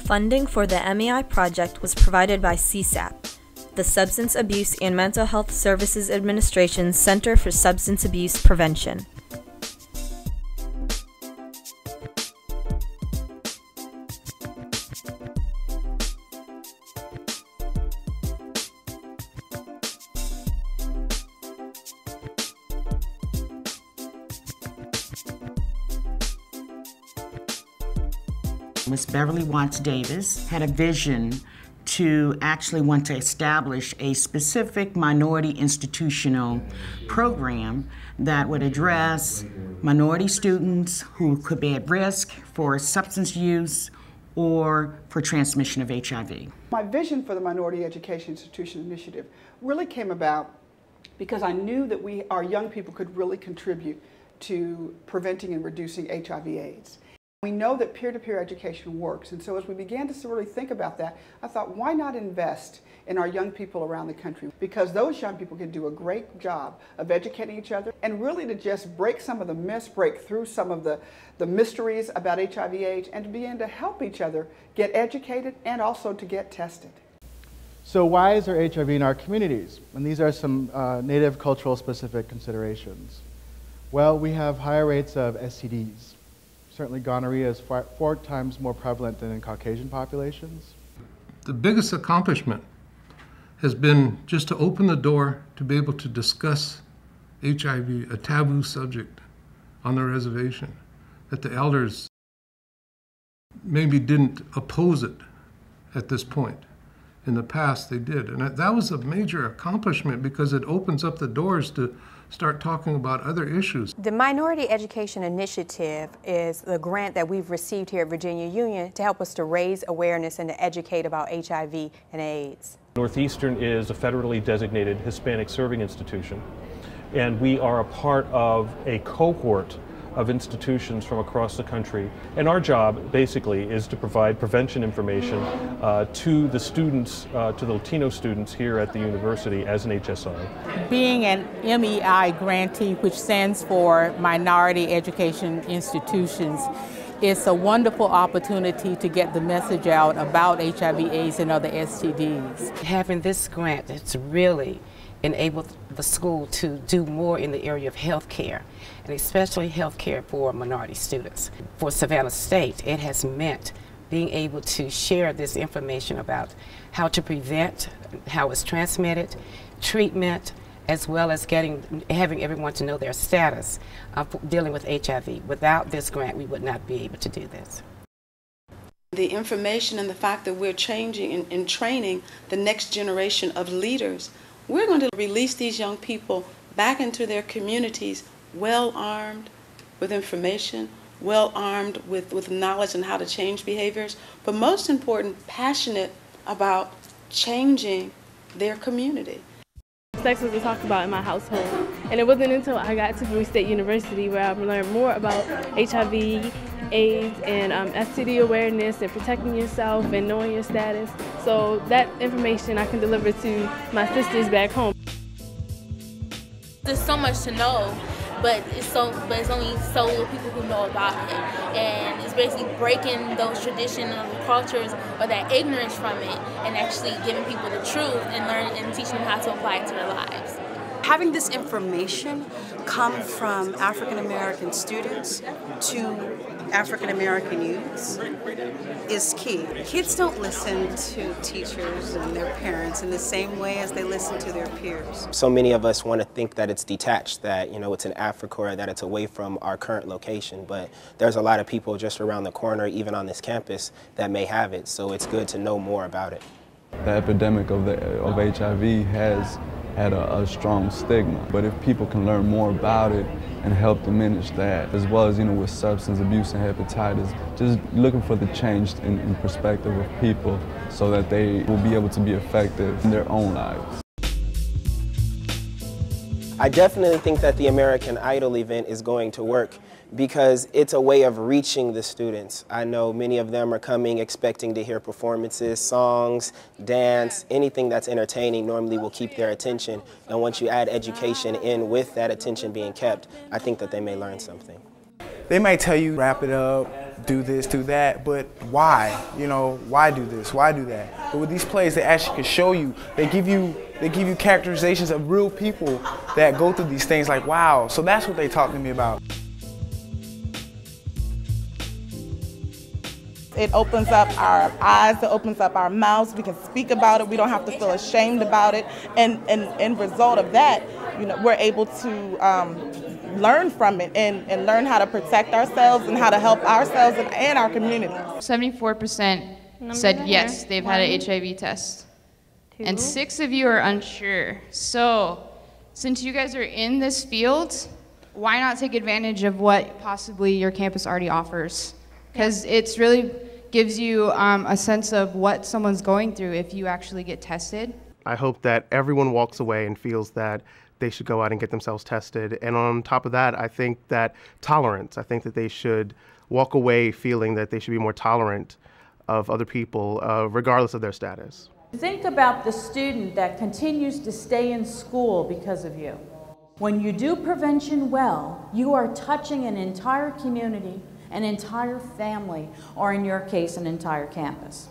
Funding for the MEI project was provided by CSAP, the Substance Abuse and Mental Health Services Administration's Center for Substance Abuse Prevention. Ms. Beverly Watts Davis had a vision to actually want to establish a specific minority institutional program that would address minority students who could be at risk for substance use or for transmission of HIV. My vision for the Minority Education Institution Initiative really came about because I knew that our young people could really contribute to preventing and reducing HIV/AIDS. We know that peer-to-peer education works, and so as we began to really think about that, I thought, why not invest in our young people around the country? Because those young people can do a great job of educating each other and really to just break some of the myths, break through some of the mysteries about HIV/AIDS, and to begin to help each other get educated and also to get tested. So why is there HIV in our communities? And these are some Native cultural specific considerations. Well, we have higher rates of STDs. Certainly gonorrhea is 4 times more prevalent than in Caucasian populations. The biggest accomplishment has been just to open the door to be able to discuss HIV, a taboo subject on the reservation, that the elders maybe didn't oppose it at this point. In the past they did, and that was a major accomplishment because it opens up the doors to start talking about other issues. The Minority Education Initiative is the grant that we've received here at Virginia Union to help us to raise awareness and to educate about HIV and AIDS. Northeastern is a federally designated Hispanic serving institution, and we are a part of a cohort of institutions from across the country. And our job basically is to provide prevention information to the students, to the Latino students here at the university as an HSI. Being an MEI grantee, which stands for Minority Education Institutions, it's a wonderful opportunity to get the message out about HIV/AIDS and other STDs. Having this grant, it's really enabled the school to do more in the area of health care, and especially health care for minority students. For Savannah State, it has meant being able to share this information about how to prevent, how it's transmitted, treatment, as well as having everyone to know their status of dealing with HIV. Without this grant, we would not be able to do this. The information and the fact that we're changing and training the next generation of leaders, we're going to release these young people back into their communities well armed with information, well armed with knowledge on how to change behaviors, but most important, passionate about changing their community. Sex was talked about in my household, and it wasn't until I got to Bowie State University where I learned more about HIV, AIDS, and STD awareness and protecting yourself and knowing your status. So that information I can deliver to my sisters back home. There's so much to know, but it's only so little people who know about it, and it's basically breaking those traditions or the cultures or that ignorance from it, and actually giving people the truth and learning and teaching them how to apply it to their lives. Having this information come from African American students to African American youths is key. Kids don't listen to teachers and their parents in the same way as they listen to their peers. So many of us want to think that it's detached, that it's in Africa or that it's away from our current location, but there's a lot of people just around the corner, even on this campus, that may have it, so it's good to know more about it. The epidemic of HIV has had a strong stigma, but if people can learn more about it and help diminish that, as well as with substance abuse and hepatitis, just looking for the change in perspective of people so that they will be able to be effective in their own lives. I definitely think that the American Idol event is going to work because it's a way of reaching the students. I know many of them are coming expecting to hear performances, songs, dance, anything that's entertaining normally will keep their attention. And once you add education in with that attention being kept, I think that they may learn something. They might tell you, wrap it up, do this, do that, but why? You know, why do this? Why do that? But with these plays, they actually can show you. They give you characterizations of real people that go through these things. Like, wow. So that's what they talk to me about. It opens up our eyes, it opens up our mouths, we can speak about it, we don't have to feel ashamed about it, and in result of that, you know, we're able to learn from it and learn how to protect ourselves and how to help ourselves and our community. 74% said yes, they've had an HIV test. And 6 of you are unsure. So, since you guys are in this field, why not take advantage of what possibly your campus already offers? Because it's really gives you a sense of what someone's going through if you actually get tested. I hope that everyone walks away and feels that they should go out and get themselves tested. And on top of that, I think that tolerance. I think that they should walk away feeling that they should be more tolerant of other people, regardless of their status. Think about the student that continues to stay in school because of you. When you do prevention well, you are touching an entire community, an entire family, or in your case, an entire campus.